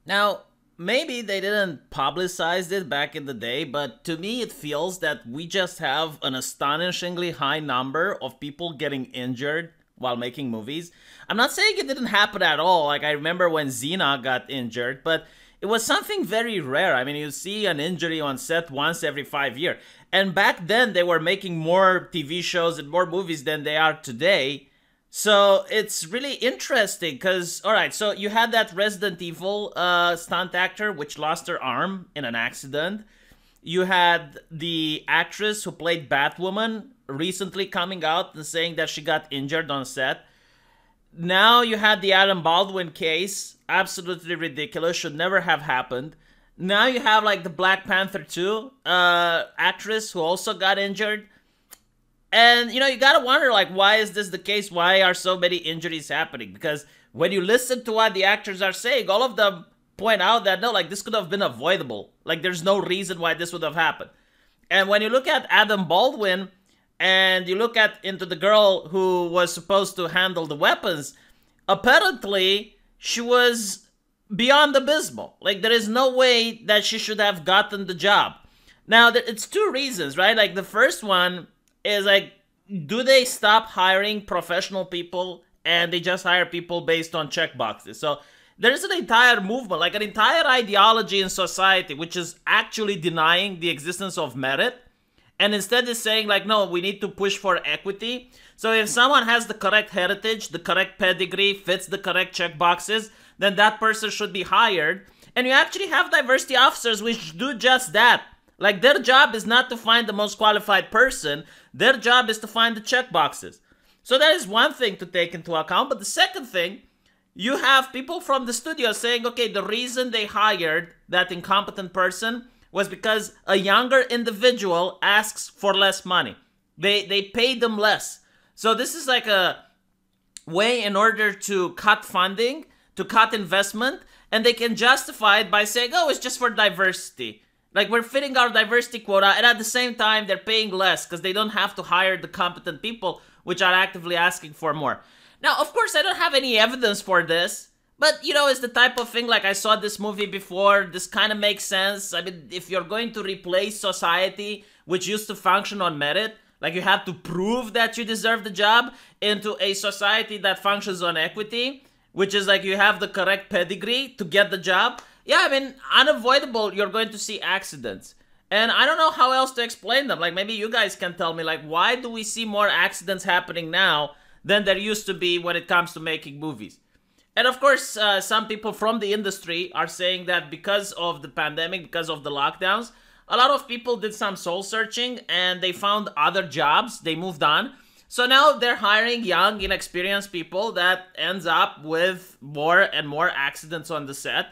Now, maybe they didn't publicize it back in the day, but to me it feels that we just have an astonishingly high number of people getting injured while making movies. I'm not saying it didn't happen at all. Like, I remember when Xena got injured, but it was something very rare. I mean, you see an injury on set once every 5 years. And back then, they were making more TV shows and more movies than they are today. So it's really interesting because, all right, so you had that Resident Evil stunt actor which lost her arm in an accident. You had the actress who played Batwoman recently coming out and saying that she got injured on set. Now you had the Adam Baldwin case, absolutely ridiculous, should never have happened. Now you have like the Black Panther 2 actress who also got injured. And, you know, you gotta wonder, like, why is this the case? Why are so many injuries happening? Because when you listen to what the actors are saying, all of them point out that, no, like, this could have been avoidable. Like, there's no reason why this would have happened. And when you look at Adam Baldwin, and you look at into the girl who was supposed to handle the weapons, apparently, she was beyond abysmal. Like, there is no way that she should have gotten the job. Now, it's two reasons, right? Like, the first one is like, do they stop hiring professional people and they just hire people based on checkboxes? So there's an entire movement, like an entire ideology in society, which is actually denying the existence of merit. And instead is saying like, no, we need to push for equity. So if someone has the correct heritage, the correct pedigree, fits the correct checkboxes, then that person should be hired. And you actually have diversity officers which do just that. Like, their job is not to find the most qualified person. Their job is to find the checkboxes. So that is one thing to take into account. But the second thing, you have people from the studio saying, okay, the reason they hired that incompetent person was because a younger individual asks for less money. They pay them less. So this is like a way in order to cut funding, to cut investment, and they can justify it by saying, oh, it's just for diversity. Like, we're fitting our diversity quota, and at the same time, they're paying less because they don't have to hire the competent people, which are actively asking for more. Now, of course, I don't have any evidence for this, but, you know, it's the type of thing, like, I saw this movie before, this kind of makes sense. I mean, if you're going to replace society, which used to function on merit, like, you have to prove that you deserve the job, into a society that functions on equity, which is like you have the correct pedigree to get the job. Yeah, I mean, unavoidable, you're going to see accidents. And I don't know how else to explain them. Like, maybe you guys can tell me, like, why do we see more accidents happening now than there used to be when it comes to making movies? And of course, some people from the industry are saying that because of the pandemic, because of the lockdowns, a lot of people did some soul searching and they found other jobs, they moved on. So now they're hiring young, inexperienced people that ends up with more and more accidents on the set.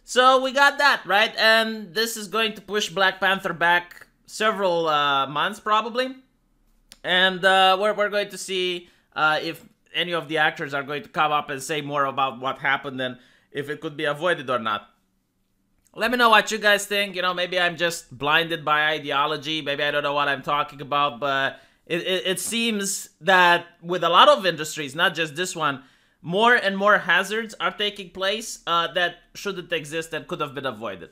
So we got that, right? And this is going to push Black Panther back several months, probably. And we're going to see if any of the actors are going to come up and say more about what happened and if it could be avoided or not. Let me know what you guys think. You know, maybe I'm just blinded by ideology. Maybe I don't know what I'm talking about. But it seems that with a lot of industries, not just this one, more and more hazards are taking place that shouldn't exist and could have been avoided.